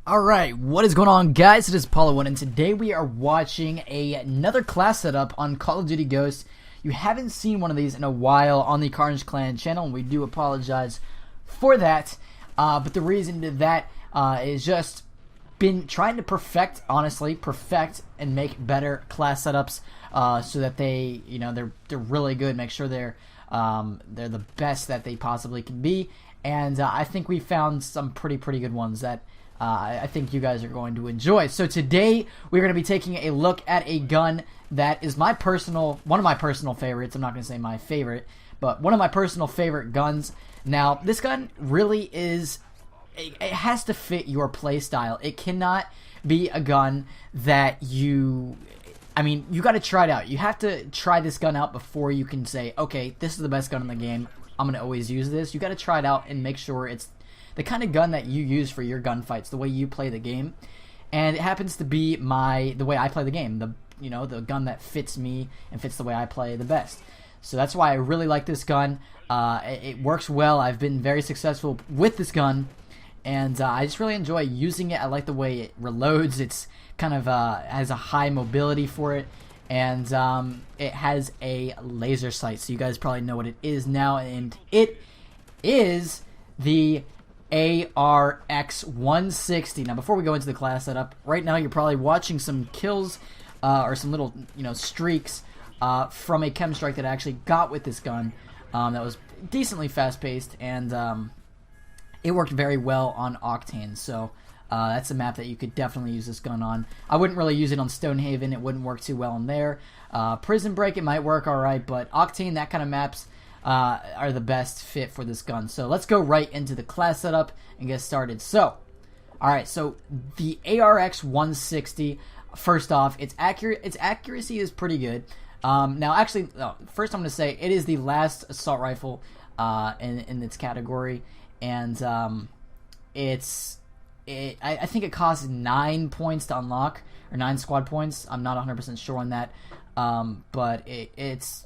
Alright, what is going on, guys? It is Apollo1, and today we are watching another class setup on Call of Duty Ghosts. You haven't seen one of these in a while on the Carnage Clan channel, and we do apologize for that. But the reason to that is just been trying to perfect and make better class setups so that they, they're really good. Make sure they're the best that they possibly can be. And I think we found some pretty good ones that I think you guys are going to enjoy. So today we're going to be taking a look at a gun that is one of my personal favorites. I'm not going to say my favorite, but one of my personal favorite guns. Now, this gun really is, it has to fit your play style. It cannot be a gun that you got to try it out. You have to try this gun out before you can say, okay, this is the best gun in the game. I'm going to always use this. You got to try it out and make sure it's the kind of gun that you use for your gunfights, the way you play the game. And it happens to be the way I play the game, the gun that fits me and fits the way I play the best. So that's why I really like this gun. It works well. I've been very successful with this gun, and I just really enjoy using it. I like the way it reloads. It's kind of has a high mobility for it, and it has a laser sight. So you guys probably know what it is now, and it is the ARX-160. Now, before we go into the class setup, right now you're probably watching some kills or some little streaks from a KEM strike that I actually got with this gun that was decently fast-paced, and it worked very well on Octane. So that's a map that you could definitely use this gun on. I wouldn't really use it on Stonehaven. It wouldn't work too well in there. Prison Break, it might work alright, but Octane, that kind of maps are the best fit for this gun. So let's go right into the class setup and get started. So, alright, so the ARX-160, first off, its accuracy is pretty good. Now, actually, first I'm going to say it is the last assault rifle in its category, and I think it costs 9 points to unlock, or 9 squad points. I'm not 100% sure on that, but that's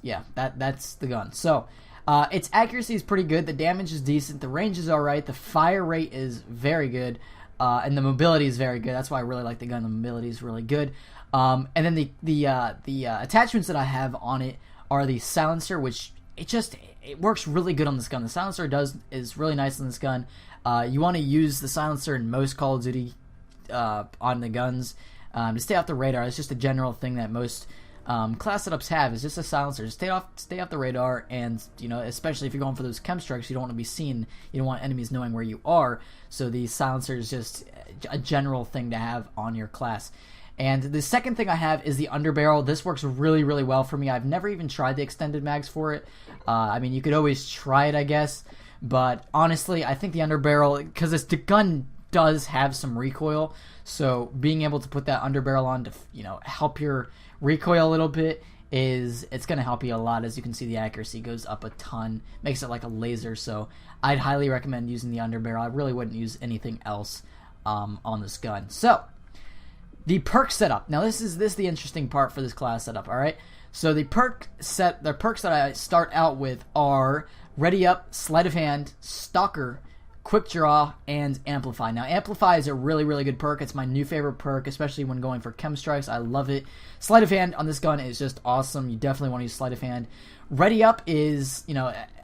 the gun. So its accuracy is pretty good. The damage is decent. The range is alright. The fire rate is very good, and the mobility is very good. That's why I really like the gun. The mobility is really good. And then the attachments that I have on it are the silencer, which it works really good on this gun. The silencer is really nice on this gun. You want to use the silencer in most Call of Duty on the guns to stay off the radar. It's just a general thing that most class setups have, is just a silencer. Just stay off the radar, and especially if you're going for those KEM strikes, you don't want to be seen. You don't want enemies knowing where you are. So the silencer is just a general thing to have on your class. And the second thing I have is the Underbarrel. This works really well for me. I've never even tried the extended mags for it. You could always try it, I guess. But honestly, I think the Underbarrel, because the gun does have some recoil, so being able to put that Underbarrel on to help your recoil a little bit it's going to help you a lot. As you can see, the accuracy goes up a ton, makes it like a laser. So I'd highly recommend using the Underbarrel. I really wouldn't use anything else on this gun. So the perk setup. Now this is the interesting part for this class setup. All right. So the perks that I start out with are Ready Up, Sleight of Hand, Stalker, Quick Draw, and Amplify. Now, Amplify is a really good perk. It's my new favorite perk, especially when going for KEM strikes. I love it. Sleight of Hand on this gun is just awesome. You definitely want to use Sleight of Hand. Ready Up is,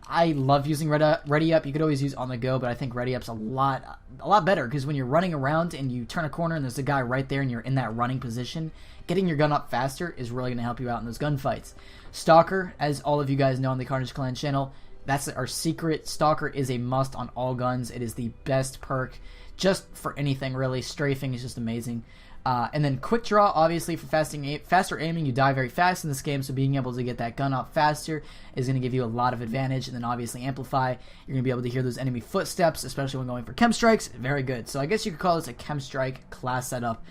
I love using Ready Up. You could always use On the Go, but I think Ready Up's a lot better, because when you're running around and you turn a corner and there's a guy right there and you're in that running position, getting your gun up faster is really going to help you out in those gunfights. Stalker, as all of you guys know on the Carnage Clan channel, that's our secret. Stalker is a must on all guns. It is the best perk just for anything, really. Strafing is just amazing. And then Quick Draw, obviously, for faster aiming. You die very fast in this game, so being able to get that gun up faster is going to give you a lot of advantage. And then obviously Amplify, you're going to be able to hear those enemy footsteps, especially when going for KEM strikes. Very good. So I guess you could call this a KEM strike class setup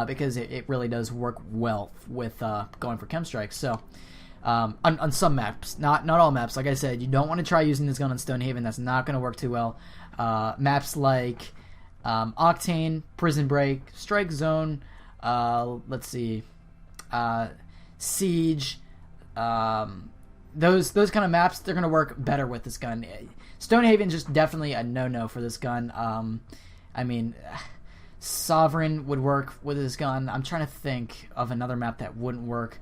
because it really does work well with going for KEM strikes. So on some maps, not all maps. Like I said, you don't want to try using this gun on Stonehaven. That's not going to work too well. Maps like Octane, Prison Break, Strike Zone, let's see, Siege, those kind of maps, they're going to work better with this gun. Stonehaven just definitely a no-no for this gun. Sovereign would work with this gun. I'm trying to think of another map that wouldn't work.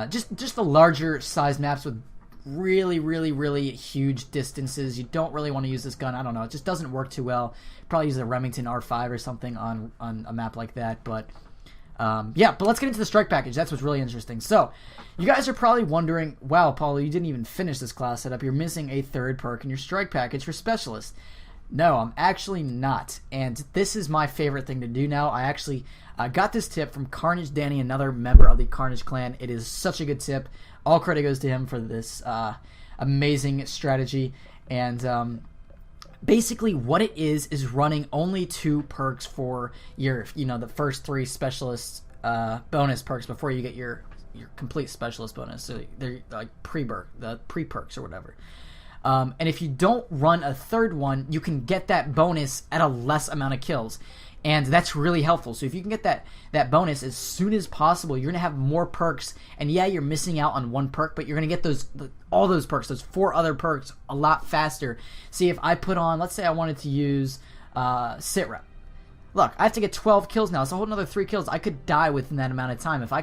Just the larger size maps with really huge distances. You don't really want to use this gun. I don't know. It just doesn't work too well. Probably use a Remington R5 or something on a map like that. But yeah, but let's get into the strike package. That's what's really interesting. So you guys are probably wondering, wow, Paulo, you didn't even finish this class setup. You're missing a third perk in your strike package for specialists. No, I'm actually not, and this is my favorite thing to do now. I actually got this tip from Carnage Danny, another member of the Carnage clan. It is such a good tip. All credit goes to him for this amazing strategy, and basically what it is running only 2 perks for your, the first 3 specialist bonus perks before you get your complete specialist bonus. So they're like pre-perks or whatever. And if you don't run a third one, you can get that bonus at a less amount of kills. And that's really helpful. So if you can get that bonus as soon as possible, you're going to have more perks. And yeah, you're missing out on 1 perk, but you're going to get all those perks, those 4 other perks, a lot faster. See, if I put on, let's say I wanted to use sit rep. Look, I have to get 12 kills now. It's a whole another 3 kills. I could die within that amount of time. If I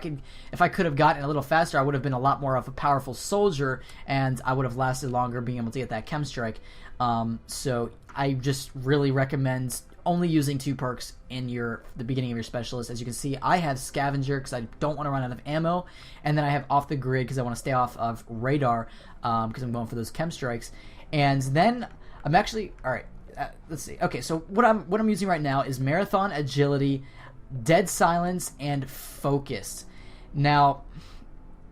could have gotten a little faster, I would have been a lot more of a powerful soldier, and I would have lasted longer being able to get that chem strike. So I just really recommend only using 2 perks in the beginning of your specialist. As you can see, I have scavenger because I don't want to run out of ammo, and then I have off the grid because I want to stay off of radar because I'm going for those chem strikes. And then I'm actually let's see. Okay, so what I'm using right now is Marathon, Agility, Dead Silence, and Focus. Now,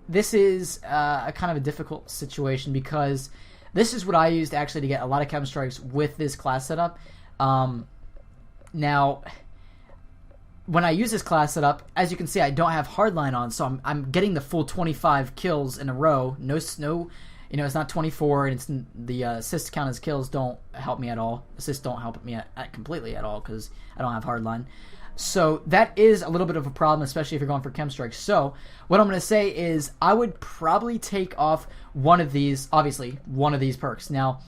this is a kind of a difficult situation because this is what I used actually to get a lot of chem strikes with this class setup. Now, when I use this class setup, as you can see, I don't have hardline on, so I'm getting the full 25 kills in a row. No, it's not 24, and it's the assist count as kills don't help me at all. Assists don't help me completely at all because I don't have hardline. So that is a little bit of a problem, especially if you're going for chem strikes. So what I'm going to say is I would probably take off one of these, obviously, one of these perks. Now,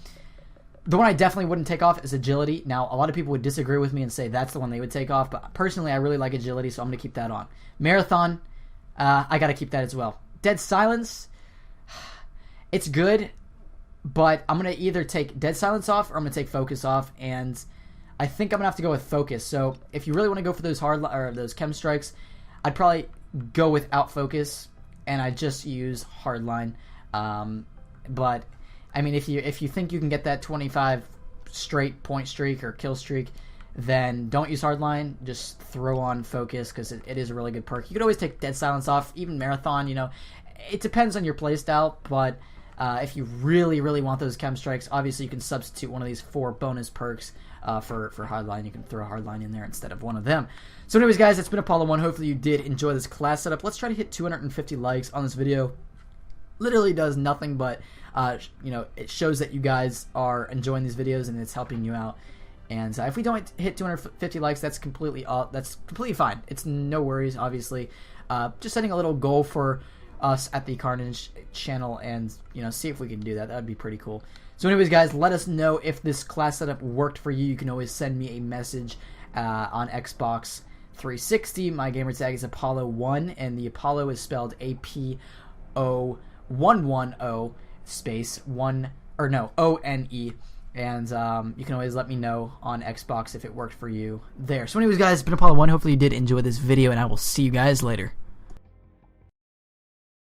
the one I definitely wouldn't take off is Agility. Now, a lot of people would disagree with me and say that's the one they would take off, but personally, I really like Agility, so I'm going to keep that on. Marathon, I got to keep that as well. Dead Silence, it's good, but I'm going to either take Dead Silence off or I'm going to take Focus off, and I think I'm going to have to go with Focus. So if you really want to go for those those chem strikes, I'd probably go without Focus, and I just use Hardline. But I mean, if you think you can get that 25 straight point streak or kill streak, then don't use Hardline. Just throw on Focus because it is a really good perk. You could always take Dead Silence off, even Marathon. It depends on your playstyle, but if you really want those chem strikes, obviously you can substitute one of these 4 bonus perks for Hardline. You can throw a Hardline in there instead of one of them. So anyways, guys, it's been Apollo 1. Hopefully you did enjoy this class setup. Let's try to hit 250 likes on this video. Literally does nothing but it shows that you guys are enjoying these videos and it's helping you out. And if we don't hit 250 likes, that's completely fine. It's no worries, obviously. Just setting a little goal for us at the Carnage channel and see if we can do that. That would be pretty cool. So anyways, guys, let us know if this class setup worked for you. You can always send me a message on Xbox 360. My gamer tag is Apollo1, and the Apollo is spelled APO110 space O-N-E. And you can always let me know on Xbox if it worked for you there. So anyways, guys, it's been Apollo 1. Hopefully you did enjoy this video, and I will see you guys later.